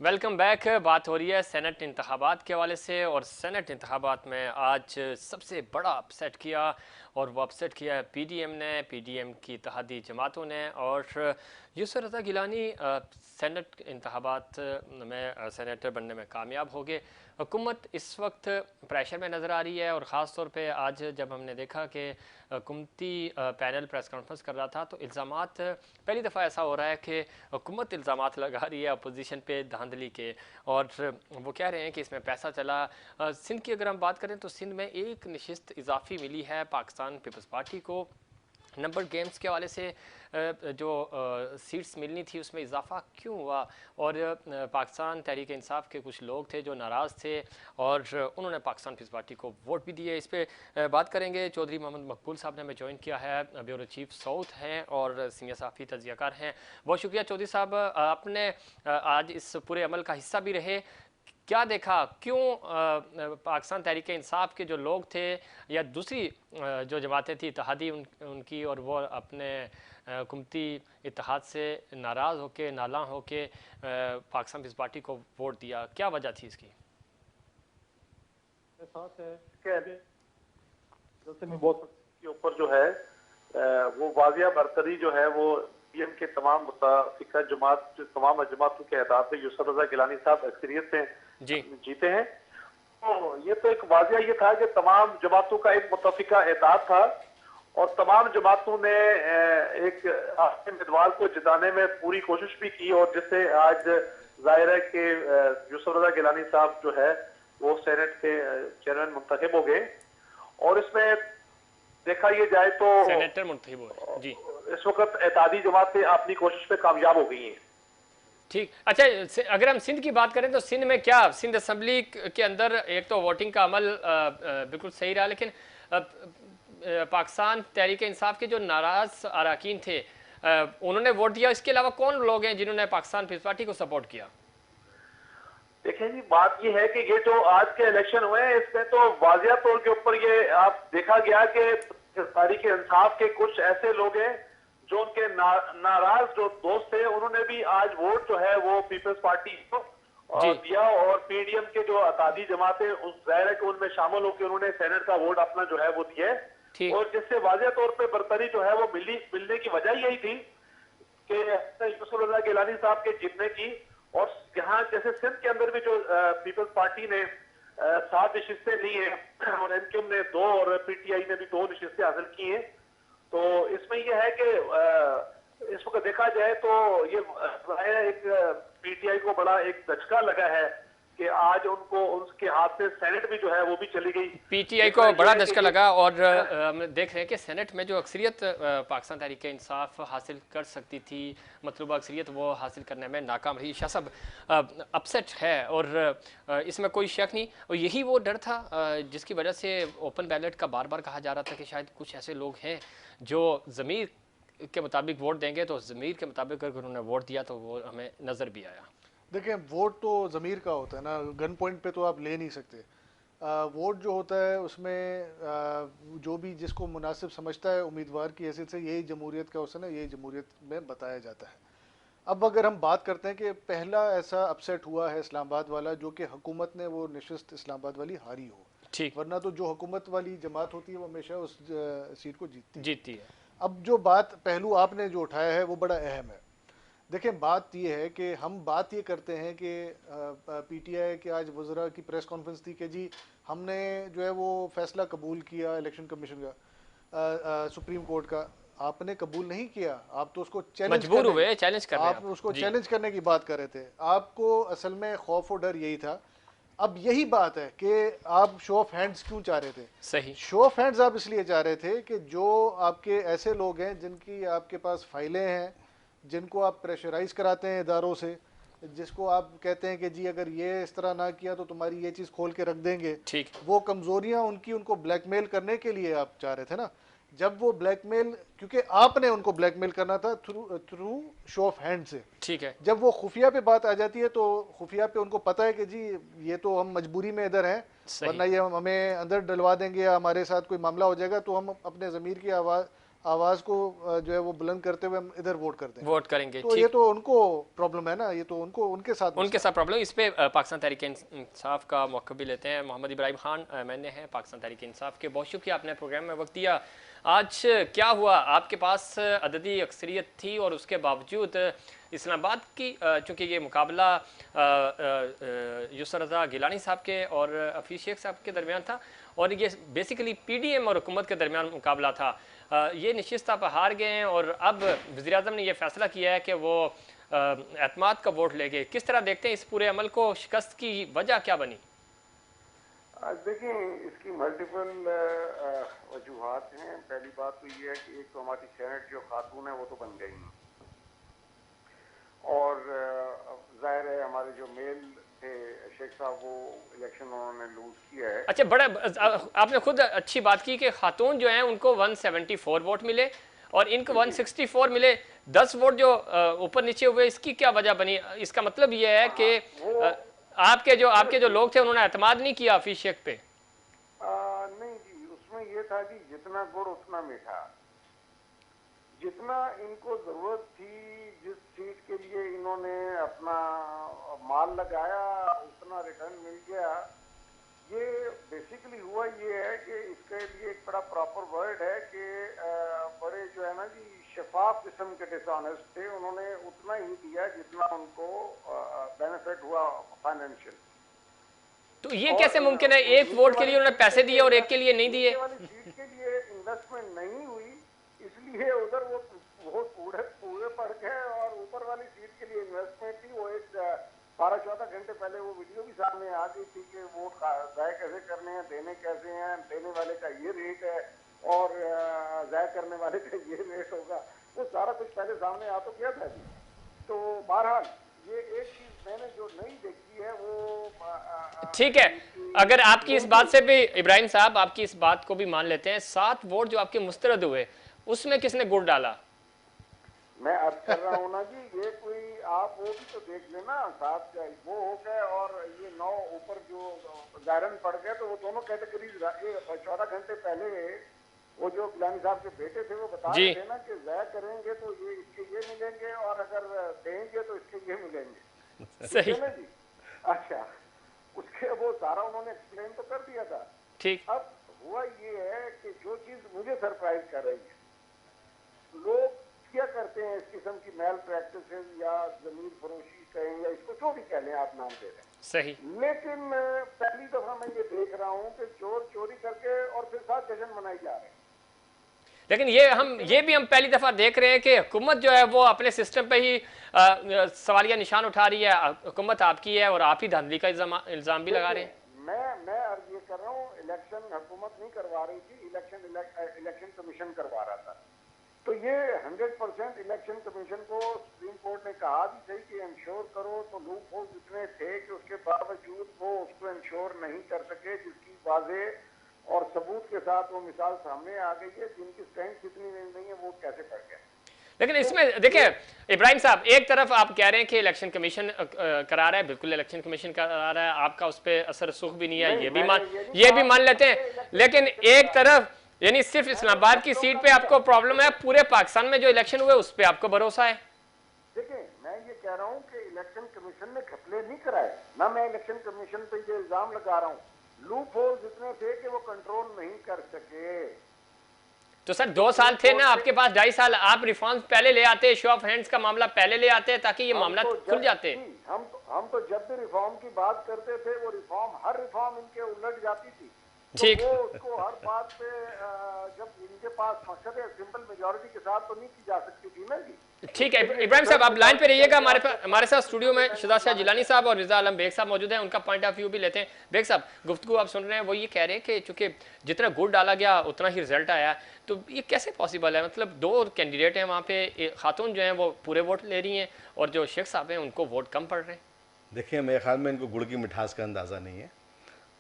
Welcome back. बात हो रही है सेनेट इंतखाबात के हवाले से, और सेनेट इंतखाबात में आज सबसे बड़ा अपसेट किया, और वो अपसेट किया है पीडीएम ने, पीडीएम की इत्तेहादी जमातों ने। और यूसुफ रज़ा गिलानी सेनेट इंतखाबात में सेनेटर बनने में कामयाब हो गए। हुकूमत इस वक्त प्रेशर में नज़र आ रही है, और ख़ास तौर पे आज जब हमने देखा कि हुकूमती पैनल प्रेस कॉन्फ्रेंस कर रहा था, तो इल्ज़ामात पहली दफ़ा ऐसा हो रहा है कि हुकूमत इल्ज़ामात लगा रही है अपोजिशन पे धांधली के, और वो कह रहे हैं कि इसमें पैसा चला। सिंध की अगर हम बात करें तो सिंध में एक नशिस्त इजाफी मिली है पाकिस्तान पीपल्स पार्टी को। नंबर गेम्स के हवाले से जो सीट्स मिलनी थी उसमें इजाफा क्यों हुआ, और पाकिस्तान तहरीक इंसाफ के कुछ लोग थे जो नाराज़ थे, और उन्होंने पाकिस्तान पीपल्स पार्टी को वोट भी दिए। इस पर बात करेंगे। चौधरी मोहम्मद मकबूल साहब ने हमें ज्वाइन किया है, ब्यूरो चीफ साउथ हैं और सीनियर सहाफ़ी तजियाकार हैं। बहुत शुक्रिया चौधरी साहब, आपने आज इस पूरे अमल का हिस्सा भी रहे। क्या देखा, क्यों पाकिस्तान तहरीक इंसाफ के जो लोग थे या दूसरी जो जमातें थी इत्तेहादी उनकी, और वो अपने हुकूमती इत्तेहाद से नाराज़ होके, नाला होके पाकिस्तान पीपल्स पार्टी को वोट दिया? क्या वजह थी इसकी? साथ है जैसे मैं बहुत के ऊपर जो है वो वाजिया बरतरी जो है वो पीएम के तमाम मुताफिका जमात तमाम जमातों के अहदाफ पे यूसुफ रज़ा गिलानी साहब अक्सरियत से जी जीते हैं। तो ये तो एक वाजिया ये था कि तमाम जमातों का एक मुताफिका एहदाफ था, और तमाम जमातों ने एक अपने उम्मीदवार को जिताने में पूरी कोशिश भी की, और जिससे आज जाहिर है कि यूसुफ रज़ा गिलानी साहब जो है वो सेनेट के चेयरमैन मुंतखब हो गए। और इसमें देखा ये जाए तो सेनेटर मुंतखब हुए जी। इस वक्त एतादी जमातें अपनी कोशिश पे कामयाब हो गई हैं। ठीक, अच्छा, अगर हम सिंध की बात करें तो सिंध में क्या, सिंध असम्बली के अंदर एक तो वोटिंग का अमल बिल्कुल सही रहा, लेकिन पाकिस्तान तहरीक इंसाफ के जो नाराज अरकान थे उन्होंने वोट दिया। इसके अलावा कौन लोग हैं जिन्होंने पाकिस्तान पीपल्स पार्टी को सपोर्ट किया? देखें जी, बात ये है कि ये जो आज के इलेक्शन हुए हैं इसमें तो वाजिया तौर के ऊपर ये आप देखा गया कि तहरीक इंसाफ के कुछ ऐसे लोग हैं जो उनके नाराज जो दोस्त थे, उन्होंने भी आज वोट जो है वो पीपल्स पार्टी को दिया, और पीडीएम के जो अतादी जमातें उस जाहिर है कि उनमें शामिल होकर उन्होंने सेनेट का वोट अपना जो है वो दिया, और जिससे वाजिया तौर पर बरतरी जो है वो मिलने की वजह यही थी कि यूसुफ रज़ा गिलानी साहब के जीतने की। और यहाँ जैसे सिंध के अंदर भी जो पीपल्स पार्टी ने 7 नशिस्तें ली हैं, और एमक्यूएम ने 2 और पीटीआई ने भी 2 नशिस्तें हासिल की हैं। तो इसमें यह है कि इस वक्त देखा जाए तो ये एक पीटीआई को बड़ा एक धचका लगा है कि आज उनको उसके हाथ से सेनेट भी जो है वो भी चली गई। पीटीआई को बड़ा धचका लगा, और हम देख रहे हैं कि सेनेट में जो अक्सरियत पाकिस्तान तहरीक इंसाफ हासिल कर सकती थी, मतलूबा अक्सरियत, वो हासिल करने में नाकाम रही। शाह साहब, अपसेट है, और इसमें कोई शक नहीं, और यही वो डर था जिसकी वजह से ओपन बैलेट का बार बार कहा जा रहा था कि शायद कुछ ऐसे लोग हैं जो ज़मीर के मुताबिक वोट देंगे, तो ज़मीर के मुताबिक अगर उन्होंने वोट दिया तो वो हमें नज़र भी आया। देखिए, वोट तो ज़मीर का होता है ना, गन पॉइंट पे तो आप ले नहीं सकते। वोट जो होता है उसमें जो भी जिसको मुनासिब समझता है उम्मीदवार की हैसियत से, यही जमहूरियत का हुस्न है, यही जमहूरियत में बताया जाता है। अब अगर हम बात करते हैं कि पहला ऐसा अपसेट हुआ है इस्लामाबाद वाला, जो कि हुकूमत ने वो नशिस्त इस्लामाबाद वाली हारी हो, ठीक, वरना तो जो हुकूमत वाली जमात होती है वो हमेशा उस सीट को जीतती है। अब जो बात पहलू आपने जो उठाया है वो बड़ा अहम है। देखें, बात ये है कि हम बात ये करते हैं कि पीटीआई के आज वज़रा की प्रेस कॉन्फ्रेंस थी कि जी हमने जो है वो फैसला कबूल किया इलेक्शन कमीशन का, सुप्रीम कोर्ट का। आपने कबूल नहीं किया, आप तो उसको मजबूर हुए चैलेंज करने, आप उसको चैलेंज करने की बात कर रहे थे। आपको असल में खौफ और डर यही था। अब यही बात है कि आप शो ऑफ हैंड्स क्यों चाह रहे थे? सही, शो ऑफ हैंड्स आप इसलिए चाह रहे थे कि जो आपके ऐसे लोग हैं जिनकी आपके पास फाइलें हैं, जिनको आप प्रेशराइज कराते हैं इदारों से, जिसको आप कहते हैं कि जी अगर ये इस तरह ना किया तो तुम्हारी ये चीज़ खोल के रख देंगे, ठीक, वो कमज़ोरियाँ उनकी उनको ब्लैकमेल करने के लिए आप चाह रहे थे ना। जब वो ब्लैकमेल, क्योंकि आपने उनको ब्लैकमेल करना था थ्रू शो ऑफ हैंड से, ठीक है। जब वो खुफिया पे बात आ जाती है तो खुफिया पे उनको पता है कि जी ये तो हम मजबूरी में इधर हैं, वरना ये हमें अंदर डलवा देंगे या हमारे साथ कोई मामला हो जाएगा, तो हम अपने ज़मीर की आवाज को जो है वो बुलंद करते हुए हम इधर वोट करते हैं, वोट करेंगे। तो ये तो उनको प्रॉब्लम है ना, ये तो उनको उनके साथ प्रॉब्लम। इस पे पाकिस्तान तहरीक इंसाफ का मौका भी लेते हैं। मोहम्मद इब्राहिम खान मैंने हैं पाकिस्तान तहरीक इंसाफ के, बहुत शुक्रिया आपने प्रोग्राम में वक्त दिया। आज क्या हुआ, आपके पास अददी अक्सरियत थी और उसके बावजूद इस्लामाबाद की चूँकि ये मुकाबला यूसुफ रज़ा गिलानी साहब के और हफीज़ शेख साहब के दरमियान था और ये बेसिकली पीडीएम और हुकूमत के दरमियान मुकाबला था। ये नशिस्त आप हार गए हैं और अब वज़ीर-ए-आज़म ने यह फैसला किया है कि वो एतमाद का वोट लेके। किस तरह देखते हैं इस पूरे अमल को, शिकस्त की वजह क्या बनी? देखिए, इसकी मल्टीपल वजूहात हैं। पहली बात तो ये है कि एक तो हमारी सेनेट जो खातून है वो तो बन गई हैं और जाहिर है हमारे जो मेल थे शेख साहब वो इलेक्शन उन्होंने लूज किया है। अच्छा, बड़ा आपने खुद अच्छी बात की कि खातून जो हैं उनको 174 वोट मिले और इनको 164 मिले, 10 वोट जो ऊपर नीचे हुए, इसकी क्या वजह बनी? इसका मतलब ये है कि आपके जो लोग थे उन्होंने एतमाद नहीं किया हफीज शेख पे। नहीं जी, उसमें ये था कि जितना गुड़ उतना मीठा, जितना इनको जरूरत थी, जिस सीट के लिए इन्होंने अपना माल लगाया उतना रिटर्न मिल गया। ये बेसिकली हुआ ये है कि इसके लिए एक बड़ा प्रॉपर वर्ड है कि बड़े जो है ना जी शफाफ किस्म के डिसऑनेस्ट थे, उन्होंने उतना ही दिया जितना उनको बेनिफिट हुआ फाइनेंशियल। तो ये कैसे मुमकिन है, एक वोट के लिए उन्होंने पैसे दिए और एक के लिए नहीं दिए? वाली सीट के लिए इन्वेस्टमेंट नहीं हुई, इसलिए उधर वो पूरे पड़ गए और ऊपर वाली सीट के लिए इन्वेस्टमेंट थी। वो एक 12-14 घंटे पहले वो वीडियो भी सामने आ गई थी कि वोट जाय कैसे करने हैं, देने कैसे हैं, देने वाले का ये रेट है और जाय करने वाले का ये रेट होगा। वो सारा कुछ पहले सामने आ तो गया था जी। तो बहरहाल ये एक चीज मैंने जो नहीं देखी है वो ठीक है। अगर आपकी इस बात से भी इब्राहिम साहब, आपकी इस बात को भी मान लेते हैं, 7 वोट जो आपके मुस्तरद हुए उसमें किसने गुड़ डाला? मैं अर्ज कर रहा हूँ ना जी, ये कोई आप वो भी तो देख लेना, 7 वो हो गए और ये 9 ऊपर जो गायरन पड़ गए, तो वो दोनों कैटेगरीज 14 घंटे पहले वो जो गिलानी साहब के बेटे थे वो बता रहे थे ना कि ज़ाया करेंगे तो ये इसके ये मिलेंगे और अगर देंगे तो इसके ये मिलेंगे। सही ना जी। अच्छा, उसके वो सारा उन्होंने एक्सप्लेन तो कर दिया था। ठीक। अब हुआ ये है कि जो चीज मुझे सरप्राइज कर रही है, लोग क्या करते हैं इस किस्म की मेल प्रैक्टिसेस या जमीन फरोशी कहें या इसको जो भी कह लें आप नाम दे रहे हैं, सही। लेकिन पहली दफा मैं ये देख रहा हूँ कि चोर चोरी करके और फिर साथ जश्न मनाई जा रहे हैं। लेकिन ये भी हम पहली दफा देख रहे हैं कि हुकूमत जो है वो अपने सिस्टम पे ही सवालिया निशान उठा रही है। हुकूमत आपकी है और आप ही धांधली का इल्जाम भी लगा रहे हैं। मैं अर्ज ये कर रहा हूँ, इलेक्शन हुकूमत नहीं करवा रही थी, इलेक्शन कमीशन करवा रहा था। तो ये 100% इलेक्शन कमीशन को सुप्रीम कोर्ट ने कहा भी सही कि इंश्योर करो, तो लूप होल जितने थे कि उसके बावजूद वो उसको इंश्योर नहीं कर सके, जिसकी वाजे और सबूत के साथ वो मिसाल सामने आ गई है। जिनकी स्ट्रेंथ इतनी नहीं है वो कैसे पड़ गया। लेकिन इसमें देखिए इब्राहिम साहब, एक तरफ आप कह रहे हैं कि इलेक्शन कमीशन करा रहा है, बिल्कुल इलेक्शन कमीशन करा रहा है, आपका उस पर असर सुख भी नहीं है, ये भी मान लेते हैं। लेकिन एक तरफ यानी सिर्फ इस्लामाबाद की सीट पे आपको प्रॉब्लम है, पूरे पाकिस्तान में जो इलेक्शन हुए उस पर आपको भरोसा है? देखिए, मैं ये कह रहा हूँ कि इलेक्शन कमीशन ने घपले नहीं कराए ना, मैं इलेक्शन कमीशन पे ये इल्जाम लगा रहा हूँ। लूप होल जितने थे कि वो कंट्रोल नहीं कर सके। तो सर 2 साल थे ना आपके पास, 2.5 साल, आप रिफॉर्म्स पहले ले आते, शो ऑफ हैंड्स का मामला पहले ले आते ताकि ये मामला खुल जाते। हम तो जब भी रिफॉर्म की बात करते थे वो हर रिफॉर्म इनके उलट जाती थी। ठीक। तो वो उसको हर बात पे जब इनके पास मकसद है सिंपल मेजॉरिटी के साथ तो नहीं की जा सकती थी ना जी। ठीक है इब्राहिम साहब, आप लाइन पे रहिएगा। हमारे साथ स्टूडियो में शुदा शाह जिलानी साहब और रिजा आलम बेग साहब मौजूद हैं, उनका पॉइंट ऑफ व्यू भी लेते हैं। बेग साहब, गुफ्तगू आप सुन रहे हैं, वो ये कह रहे हैं कि चूंकि जितना गुड़ डाला गया उतना ही रिजल्ट आया, तो ये कैसे पॉसिबल है? मतलब 2 कैंडिडेट हैं वहाँ पे, खातून जो हैं वो पूरे वोट ले रही हैं और जो शेख साहब हैं उनको वोट कम पड़ रहे हैं। देखिए, मेरे ख्याल में इनको गुड़ की मिठास का अंदाज़ा नहीं है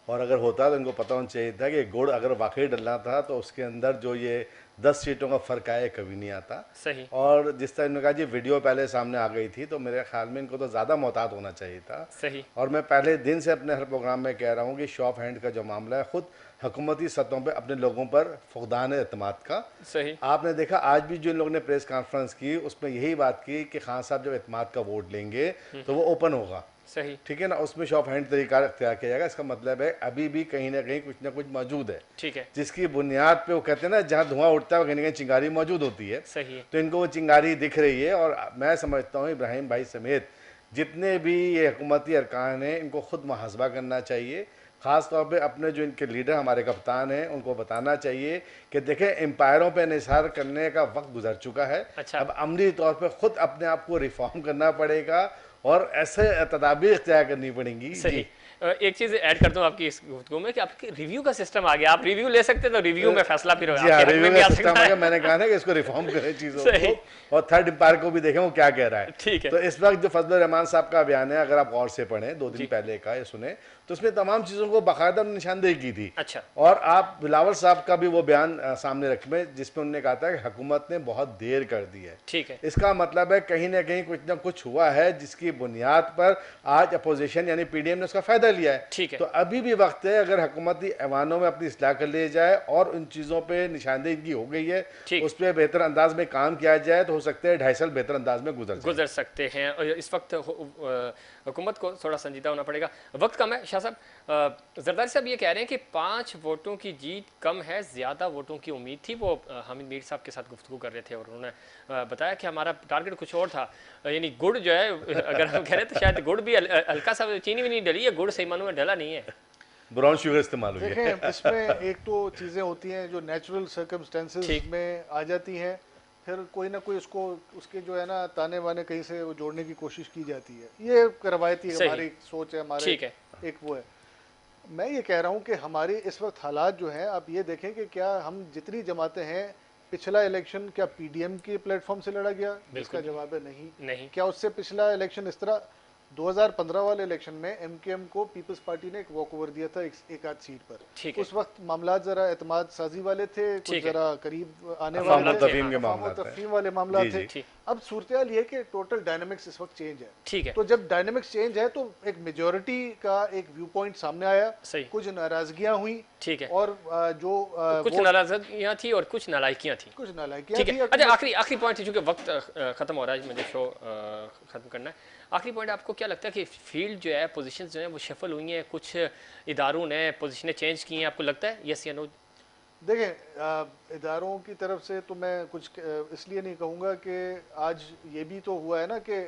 और अगर होता तो इनको पता होना चाहिए था कि गुड़ अगर वाकई डलना था तो उसके अंदर जो ये 10 सीटों का फ़र्क आया कभी नहीं आता। सही। और जिस तरह इन्होंने कहा जी वीडियो पहले सामने आ गई थी, तो मेरे ख्याल में इनको तो ज़्यादा मोहतात होना चाहिए था। सही। और मैं पहले दिन से अपने हर प्रोग्राम में कह रहा हूँ कि शो ऑफ हैंड का जो मामला है ख़ुद हुकूमती सतहों पे अपने लोगों पर फुकदान एतमाद का। सही। आपने देखा आज भी जो इन लोगों ने प्रेस कॉन्फ्रेंस की उसमें यही बात की कि खान साहब जब एतमाद का वोट लेंगे तो वो ओपन होगा। सही। ठीक है ना, उसमें शो ऑफ हैंड तरीका अख्तियार किया जाएगा। इसका मतलब है अभी भी कहीं ना कहीं कुछ ना कुछ मौजूद है, ठीक है, जिसकी बुनियाद पे वो कहते हैं ना जहाँ धुआं उठता है कहीं ना कहीं चिंगारी मौजूद होती है। सही है। तो इनको वो चिंगारी दिख रही है और मैं समझता हूँ इब्राहिम भाई समेत जितने भी ये हुकूमती अरकान हैं इनको खुद मुहासबा करना चाहिए। ख़ास तौर पे अपने जो इनके लीडर हमारे कप्तान हैं उनको बताना चाहिए कि देखें एम्पायरों पे निसार करने का वक्त गुजर चुका है। अच्छा। अब अमली तौर पे खुद अपने आप को रिफॉर्म करना पड़ेगा और ऐसे तदाबीर इख्तियार करनी पड़ेंगी। सही। एक चीज़ ऐड करता हूँ आपकी इस गुफ्तगू में कि आपके रिव्यू का सिस्टम आ गया, आप रिव्यू ले सकते तो रिव्यू में फैसला फिर जी हाँ, रिव्यू का सिस्टम आ गया। है। मैंने कहा ना कि इसको रिफॉर्म करें चीज़ों सही। को और थर्ड एम्पायर को भी देखें वो क्या कह रहा है। ठीक है। तो इस वक्त जो फजल रहमान साहब का बयान है अगर आप गौर से पढ़ें 2 दिन पहले का या सुने तो उसमें तमाम चीज़ों को बाकायदा निशानदेही की थी। अच्छा। और आप बिलावल साहब का भी वो बयान सामने रखें जिसमें उन्होंने कहा था कि हुकूमत ने बहुत देर कर दी है। ठीक है। इसका मतलब है कहीं ना कहीं कुछ ना कुछ हुआ है जिसकी बुनियाद पर आज अपोजिशन यानी पीडीएम ने उसका फ़ायदा लिया है। ठीक है। तो अभी भी वक्त है अगर हुकूमती ऐवानों में अपनी इस्लाह कर ली जाए और उन चीज़ों पे निशानदेही इनकी हो गई है उस पर बेहतर अंदाज में काम किया जाए तो हो सकता है 2.5 साल बेहतर अंदाज में गुजर सकते हैं। और इस वक्त हुकूमत को थोड़ा संजीदा होना पड़ेगा, वक्त कम है। शाह साहब, जरदारी साहब ये कह रहे हैं कि 5 वोटों की जीत कम है, ज़्यादा वोटों की उम्मीद थी। वो हामिद मीर साहब के साथ गुफ्तगू कर रहे थे और उन्होंने बताया कि हमारा टारगेट कुछ और था। यानी गुड़ जो है अगर हम कह रहे हैं तो शायद गुड़ भी हल्का सा चीनी भी नहीं डली है, गुड़ सही मानों में डला नहीं है, ब्राउन शुगर इस्तेमाल हुई है। देखें इसमें एक तो चीज़ें होती हैं जो नेचुरल सर्कमस्टेंसेस में आ जाती हैं, फिर कोई ना कोई उसके जो है ना ताने वाने कहीं से वो जोड़ने की कोशिश की जाती है। ये रवायती हमारी सोच है, हमारे एक वो है। मैं ये कह रहा हूँ कि हमारी इस वक्त हालात जो हैं, आप ये देखें कि क्या हम जितनी जमातें हैं, पिछला इलेक्शन क्या पीडीएम के प्लेटफॉर्म से लड़ा गया? इसका जवाब है नहीं। क्या उससे पिछला इलेक्शन इस तरह 2015 वाले इलेक्शन में एमकेएम को पीपल्स पार्टी ने एक वॉक ओवर दिया था एक आध सीट पर। उस वक्त मामला जरा एतमाद साजी वाले थे, कुछ जरा करीब आने वाले तफहीम वाले मामला थे। अब सूरत ये कि टोटल डायनामिक्स इस वक्त चेंज है। ठीक है। तो जब डायनामिक्स चेंज है तो एक मेजोरिटी का एक व्यू पॉइंट सामने आया, कुछ नाराजगियां हुई। ठीक है। और जो कुछ नाराजगियां थी और कुछ नालायकियां थी। ठीक है। अच्छा, आखिरी पॉइंट, चूंकि वक्त खत्म हो रहा है, मुझे शो खत्म करना है। आखिरी पॉइंट, आपको क्या लगता है कि फील्ड जो है, पोजीशंस जो है वो शफल हुई हैं, कुछ इदारों ने पोजीशनें चेंज की हैं, आपको लगता है? यस या नो? देखें, इदारों की तरफ से तो मैं कुछ इसलिए नहीं कहूँगा कि आज ये भी तो हुआ है ना कि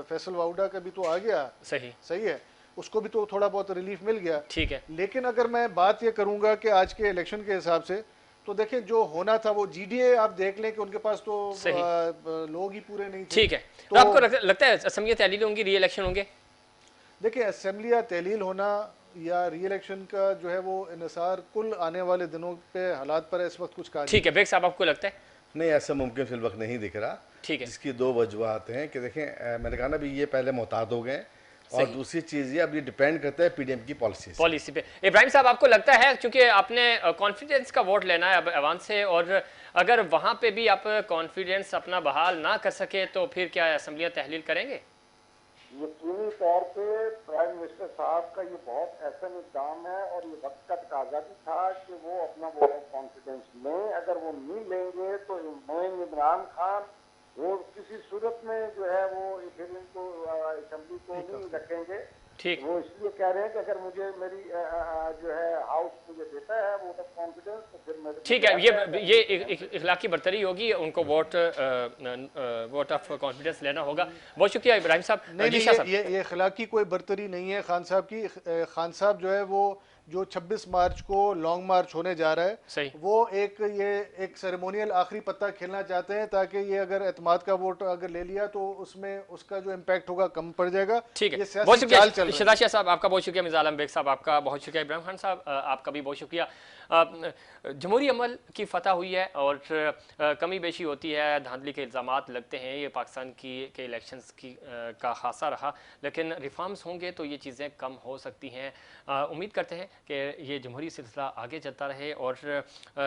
फैसल वाउडा का भी तो आ गया। सही है, उसको भी तो थोड़ा बहुत रिलीफ मिल गया। ठीक है। लेकिन अगर मैं बात ये करूँगा कि आज के इलेक्शन के हिसाब से तो देखें जो होना था वो जीडीए आप देख लें कि उनके पास तो लोग ही पूरे नहीं थे। ठीक है। तो आपको लगता है असेंबलियाँ तहलील होंगी, री इलेक्शन होंगे? देखिए, असेंबलियाँ तहलील होना या री इलेक्शन का जो है वो इन्हिसार कुल आने वाले दिनों पे हालात पर इस वक्त कुछ कहा। ठीक है। बेग साहब, आपको लगता है? नहीं, ऐसा मुमकिन फिल वक्त नहीं दिख रहा। ठीक है। इसकी 2 वजूहत हैं कि देखें, मैंने कहा ना भी ये पहले मोहतात हो गए और दूसरी चीज़ ये अब ये डिपेंड करता है पीडीएम की पॉलिसी पे। इब्राहिम साहब, आपको लगता है क्योंकि आपने कॉन्फिडेंस का वोट लेना है अब अवाम से, और अगर वहाँ पे भी आप कॉन्फिडेंस अपना बहाल ना कर सके तो फिर क्या असेंबलियाँ तहलील करेंगे? यकीनी तौर पे प्राइम मिनिस्टर साहब का ये बहुत अहसन इक़दाम है और ये वक्त का तकाजा भी था कि वो अपना वोट ऑफ कॉन्फिडेंस लें। अगर वो नहीं लेंगे तो इमरान खान वो किसी सूरत में जो है वो फिर इनको असेंबली को नहीं रखेंगे। ठीक। वो इसलिए कह रहे हैं कि अगर मुझे मेरी जो है हाउस मुझे देता है वोट ऑफ कॉन्फिडेंस तो फिर मैं ठीक है। ये इखलाकी बर्तरी होगी, उनको वोट ऑफ कॉन्फिडेंस लेना होगा। बहुत शुक्रिया इब्राहिम साहब। नहीं, ये इखलाकी कोई बर्तरी नहीं है खान साहब की। खान साहब जो है वो जो 26 मार्च को लॉन्ग मार्च होने जा रहा है, वो एक सेरेमोनियल आखिरी पत्ता खेलना चाहते हैं ताकि ये अगर एतमाद का वोट अगर ले लिया तो उसमें उसका जो इम्पैक्ट होगा कम पड़ जाएगा। ठीक है, बहुत शुक्रिया शहजाद शाह साहब आपका, बहुत शुक्रिया मिर्जा आलम बेग साहब आपका, बहुत शुक्रिया इब्राहिम खान साहब आपका भी बहुत शुक्रिया। जमहूरी अमल की फतह हुई है और कमी बेशी होती है, धांधली के इल्ज़ामात लगते हैं, ये पाकिस्तान के इलेक्शंस का खासा रहा, लेकिन रिफॉर्म्स होंगे तो ये चीज़ें कम हो सकती हैं। उम्मीद करते हैं कि ये जमहूरी सिलसिला आगे चलता रहे और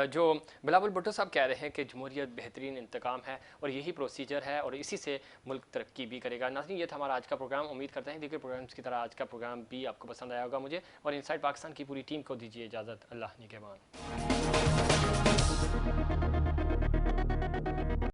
जो बिलावल भुट्टो साहब कह रहे हैं कि जमहूरियत बेहतरीन इंतकाम है और यही प्रोसीजर है और इसी से मुल्क तरक्की भी करेगा। नाज़रीन, ये था हमारा आज का प्रोग्राम। उम्मीद करते हैं दीगर प्रोग्राम्स की तरह आज का प्रोग्राम भी आपको पसंद आया होगा। मुझे और इनसाइड पाकिस्तान की पूरी टीम को दीजिए इजाज़त। अल्लाह निगहबान।